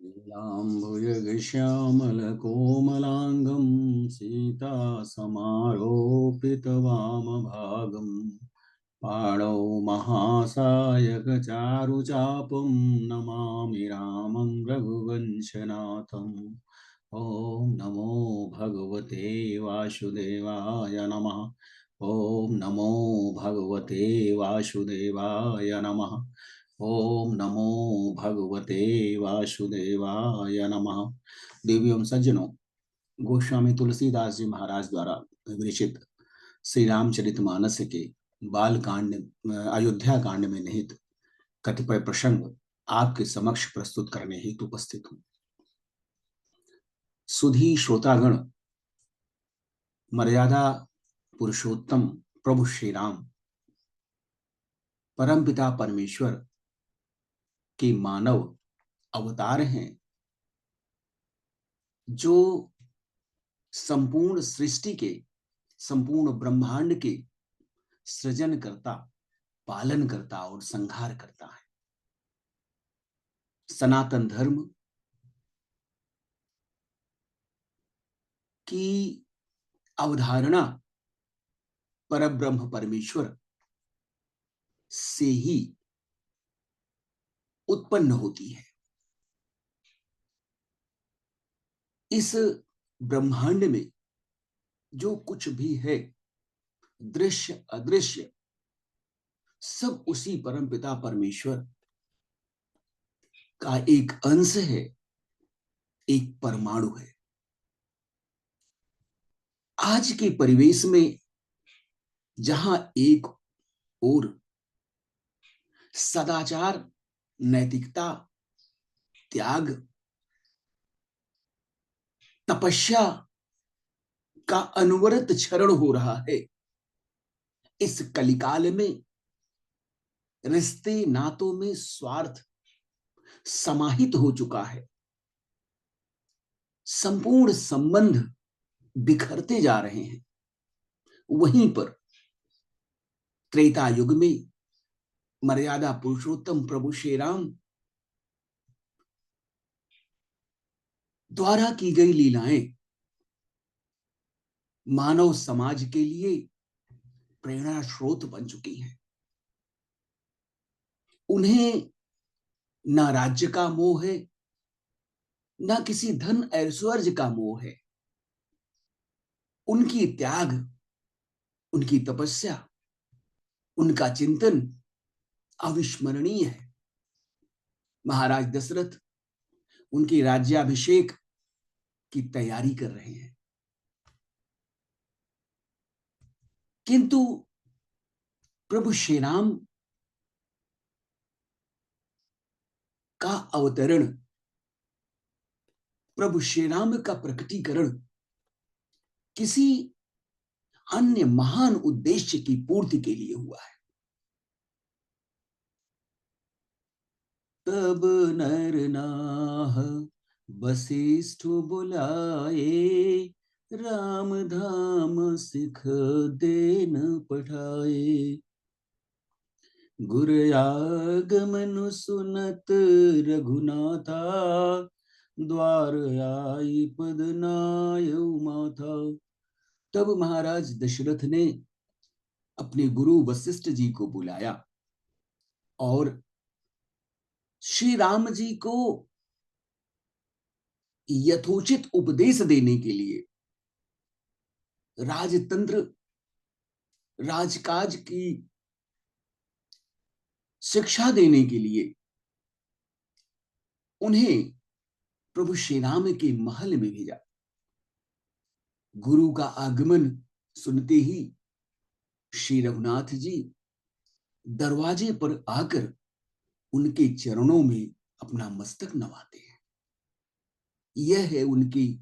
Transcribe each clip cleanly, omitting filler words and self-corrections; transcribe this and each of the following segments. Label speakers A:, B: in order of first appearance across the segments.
A: नीलाम्बुजगश्यामलकोमलाङ्गं सीतासमारोपितवामभागं पाणौ महासायकचारुचापं नमामि रामं रघुवंशनाथम्। ॐ नमो भगवते वासुदेवाय नमः। ॐ नमो भगवते वासुदेवाय नमः। ओम नमो भगवते वासुदेवाय नमः। देवियों सज्जनों, गोस्वामी तुलसीदास जी महाराज द्वारा विरचित श्री रामचरितमानस के बाल कांड अयोध्या कांड में निहित कतिपय प्रसंग आपके समक्ष प्रस्तुत करने हेतु उपस्थित हूँ। सुधी श्रोतागण, मर्यादा पुरुषोत्तम प्रभु श्री राम परमपिता परमेश्वर के मानव अवतार हैं, जो संपूर्ण सृष्टि के, संपूर्ण ब्रह्मांड के सृजन करता, पालन करता और संहार करता है। सनातन धर्म की अवधारणा परब्रह्म परमेश्वर से ही उत्पन्न होती है। इस ब्रह्मांड में जो कुछ भी है, दृश्य अदृश्य, सब उसी परमपिता परमेश्वर का एक अंश है, एक परमाणु है। आज के परिवेश में जहां एक और सदाचार, नैतिकता, त्याग, तपस्या का अनवरत क्षरण हो रहा है, इस कलिकाल में रिश्ते नातों में स्वार्थ समाहित हो चुका है। संपूर्ण संबंध बिखरते जा रहे हैं। वहीं पर त्रेता युग में मर्यादा पुरुषोत्तम प्रभु श्री राम द्वारा की गई लीलाएं मानव समाज के लिए प्रेरणा स्रोत बन चुकी हैं। उन्हें न राज्य का मोह है, न किसी धन ऐश्वर्य का मोह है। उनकी त्याग, उनकी तपस्या, उनका चिंतन अविस्मरणीय है। महाराज दशरथ उनकी राज्याभिषेक की तैयारी कर रहे हैं, किंतु प्रभु श्री राम का अवतरण, प्रभु श्री राम का प्रकटीकरण किसी अन्य महान उद्देश्य की पूर्ति के लिए हुआ है। तब नर नाह वशिष्ठ बुलाए, राम धाम सिख देन पठाए। गुर आगमन सुनत रघुनाथा, द्वार आई पद नायउ माथा। तब महाराज दशरथ ने अपने गुरु वशिष्ठ जी को बुलाया और श्री राम जी को यथोचित उपदेश देने के लिए, राजतंत्र, राजकाज की शिक्षा देने के लिए उन्हें प्रभु श्री राम के महल में भेजा। गुरु का आगमन सुनते ही श्री रघुनाथ जी दरवाजे पर आकर उनके चरणों में अपना मस्तक नवाते हैं। यह है उनकी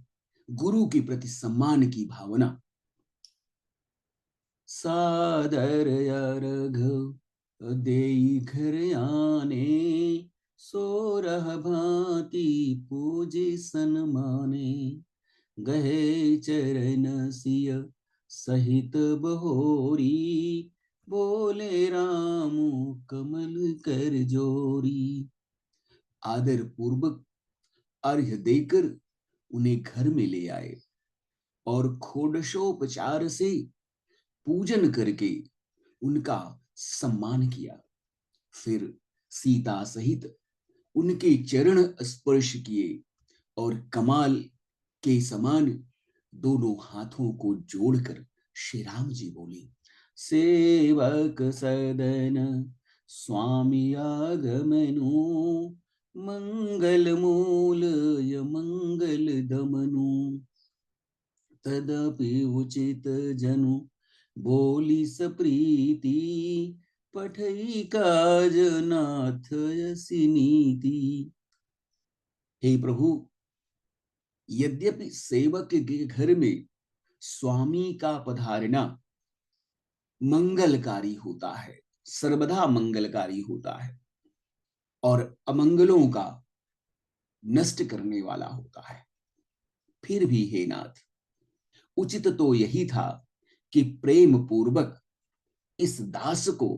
A: गुरु के प्रति सम्मान की भावना। सादर अर्घ देई घर आने, सोरह भांति पूजे सन्माने। गहे चरण सिय सहित बहोरी, बोले राम कमल कर जोरी। आदर पूर्वक अर्घ्य देकर उन्हें घर में ले आए और षोडशोपचार से पूजन करके उनका सम्मान किया। फिर सीता सहित उनके चरण स्पर्श किए और कमाल के समान दोनों हाथों को जोड़कर श्री राम जी बोले, सेवक सदन स्वामी आगमनु, मंगल मूल य मंगल दमनु, तदपि उचित जनु बोली सप्रीति, पठई काज नाथ यसी नीति। हे प्रभु, यद्यपि सेवक के घर में स्वामी का पधारना मंगलकारी होता है, सर्वदा मंगलकारी होता है और अमंगलों का नष्ट करने वाला होता है, फिर भी हे नाथ, उचित तो यही था कि प्रेम पूर्वक इस दास को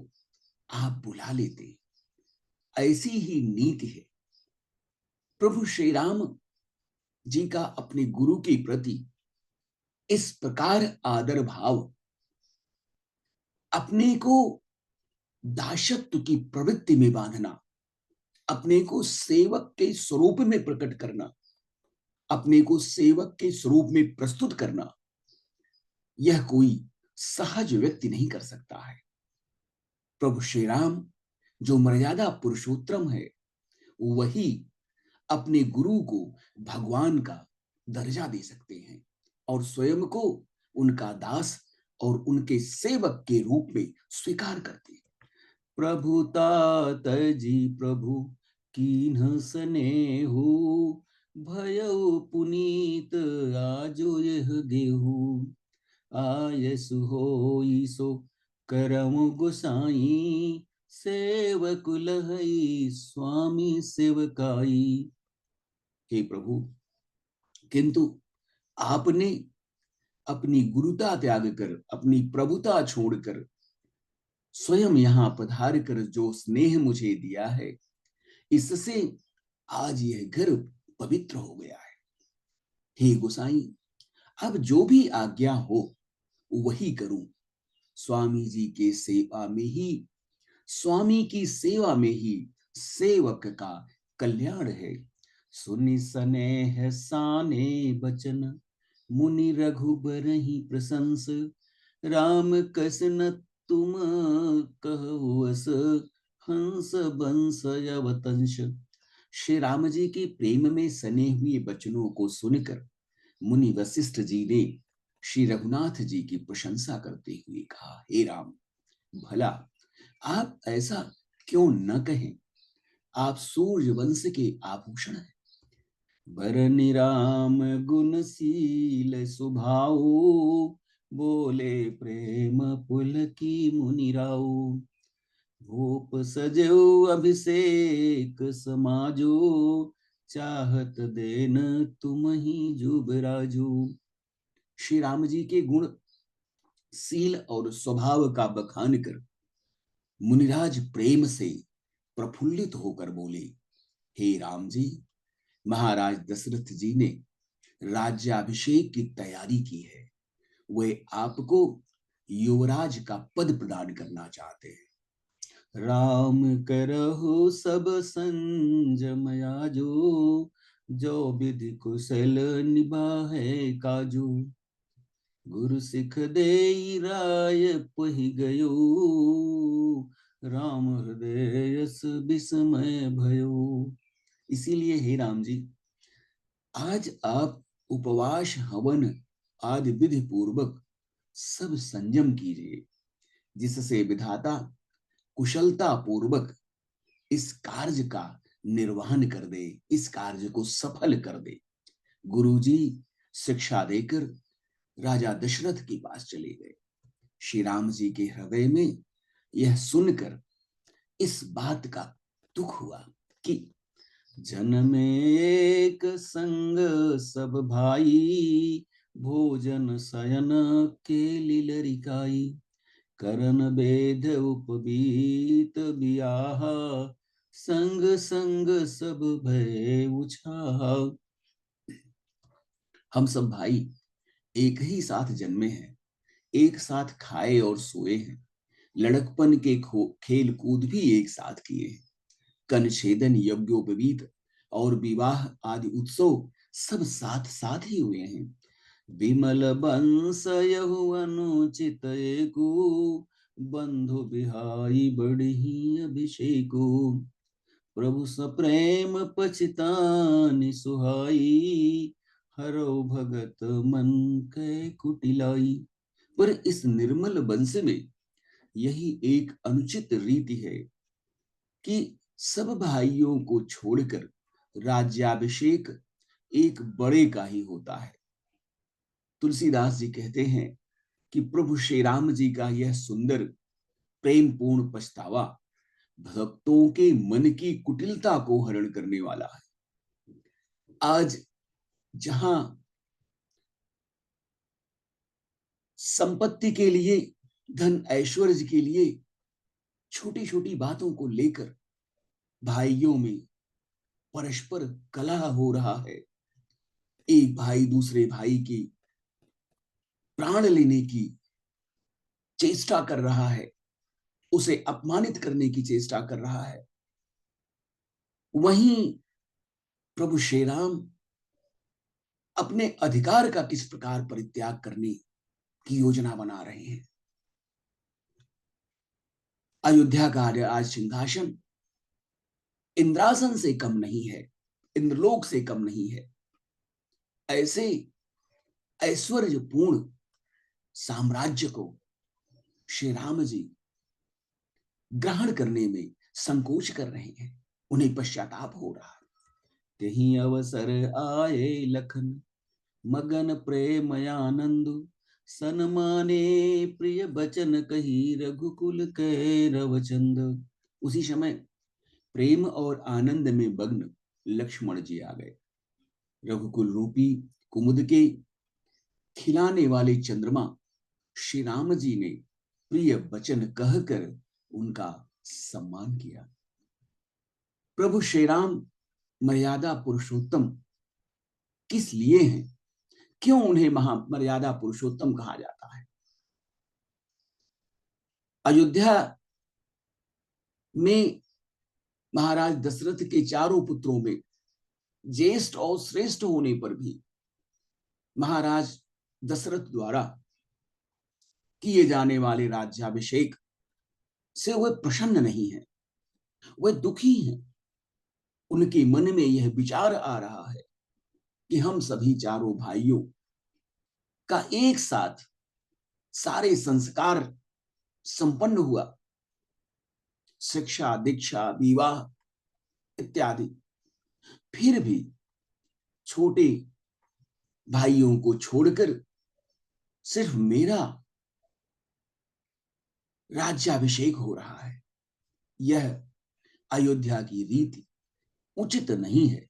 A: आप बुला लेते। ऐसी ही नीति है। प्रभु श्री राम जी का अपने गुरु के प्रति इस प्रकार आदर भाव, अपने को दासत्व की प्रवृत्ति में बांधना, अपने को सेवक के स्वरूप में प्रकट करना, अपने को सेवक के स्वरूप में प्रस्तुत करना, यह कोई सहज व्यक्ति नहीं कर सकता है। प्रभु श्री राम जो मर्यादा पुरुषोत्तम है, वही अपने गुरु को भगवान का दर्जा दे सकते हैं और स्वयं को उनका दास और उनके सेवक के रूप में स्वीकार करते हैं। प्रभु तात जी प्रभु कीन्ह स्नेहु, भयउ पुनीत आजो यह गेहू, आयसु होई सो करम गोसाई, सेवक लहई स्वामी सेवकाई। हे प्रभु, किंतु आपने अपनी गुरुता त्याग कर, अपनी प्रभुता छोड़कर स्वयं यहां पधार कर जो स्नेह मुझे दिया है, इससे आज यह घर पवित्र हो गया है। हे गोसाई, अब जो भी आज्ञा हो वही करूं। स्वामी जी के सेवा में ही, स्वामी की सेवा में ही सेवक का कल्याण है। सुनि स्नेह साने बचन, मुनि रघुबर ही प्रशंस, राम कस न तुम कहु अस, हंस बंस अवतंस। श्री राम जी के प्रेम में सने हुए वचनों को सुनकर मुनि वशिष्ठ जी ने श्री रघुनाथ जी की प्रशंसा करते हुए कहा, हे राम, भला आप ऐसा क्यों न कहें, आप सूर्य वंश के आभूषण हैं। बरनि राम गुणशील स्वभाव, बोले प्रेम पुलकी मुनि राऊ, भूप सजो अभिषेक समाजो, चाहत देन तुम ही जुबराजू। श्री राम जी के गुण शील और स्वभाव का बखान कर मुनिराज प्रेम से प्रफुल्लित होकर बोले, हे राम जी, महाराज दशरथ जी ने राज्याभिषेक की तैयारी की है, वे आपको युवराज का पद प्रदान करना चाहते हैं। राम करहु सब संजमयाजो, जो विधि कुशल निभाए काजू, गुरु सिख देई राय पहि गयो, राम हृदय यस विस्मय भयो। इसीलिए हे राम जी, आज आप उपवास हवन आदि विधि पूर्वक सब संयम कीजिए, जिससे विधाता कुशलता पूर्वक इस कार्य का निर्वहन कर दे, इस कार्य को सफल कर दे। गुरुजी शिक्षा देकर राजा दशरथ के पास चले गए। श्री राम जी के हृदय में यह सुनकर इस बात का दुख हुआ कि जन में एक संग सब भाई, भोजन शयन के लीलरिकाई, करन बेद उपबीत बियाह, संग संग सब भय उछाह। हम सब भाई एक ही साथ जन्मे हैं, एक साथ खाए और सोए हैं, लड़कपन के खेल कूद भी एक साथ किए हैं, कनछेदन यज्ञोपवीत और विवाह आदि उत्सव सब साथ साथ ही हुए हैं। विमल बंस यहु अनुचित एकु, बंधु बिहाई बढ़ी अभिषेकु, प्रभु सप्रेम पछतानि सुहाई, हरो भगत मन कै कुटिलाई। पर इस निर्मल वंश में यही एक अनुचित रीति है कि सब भाइयों को छोड़कर राज्याभिषेक एक बड़े का ही होता है। तुलसीदास जी कहते हैं कि प्रभु श्री राम जी का यह सुंदर प्रेम पूर्ण पछतावा भक्तों के मन की कुटिलता को हरण करने वाला है। आज जहां संपत्ति के लिए, धन ऐश्वर्य के लिए छोटी छोटी बातों को लेकर भाइयों में परस्पर कलह हो रहा है, एक भाई दूसरे भाई की प्राण लेने की चेष्टा कर रहा है, उसे अपमानित करने की चेष्टा कर रहा है, वहीं प्रभु श्री राम अपने अधिकार का किस प्रकार परित्याग करने की योजना बना रहे हैं। अयोध्या का आज सिंहासन इंद्रासन से कम नहीं है, इंद्रलोक से कम नहीं है। ऐसे ऐश्वर्यपूर्ण साम्राज्य को श्री राम जी ग्रहण करने में संकोच कर रहे हैं, उन्हें पश्चाताप हो रहा है। कहीं अवसर आए लखन, मगन प्रेम आनंद, सनमाने प्रिय बचन कही, रघुकुल कै रवचंद। उसी समय प्रेम और आनंद में मग्न लक्ष्मण जी आ गए। रघुकुल रूपी कुमुद के खिलाने वाले चंद्रमा श्री राम जी ने प्रिय वचन कहकर उनका सम्मान किया। प्रभु श्री राम मर्यादा पुरुषोत्तम किस लिए हैं, क्यों उन्हें मर्यादा पुरुषोत्तम कहा जाता है। अयोध्या में महाराज दशरथ के चारों पुत्रों में ज्येष्ठ और श्रेष्ठ होने पर भी महाराज दशरथ द्वारा किए जाने वाले राज्याभिषेक से वह प्रसन्न नहीं है, वह दुखी हैं। उनके मन में यह विचार आ रहा है कि हम सभी चारों भाइयों का एक साथ सारे संस्कार संपन्न हुआ, शिक्षा दीक्षा विवाह इत्यादि, फिर भी छोटे भाइयों को छोड़कर सिर्फ मेरा राज्याभिषेक हो रहा है। यह अयोध्या की रीति उचित नहीं है।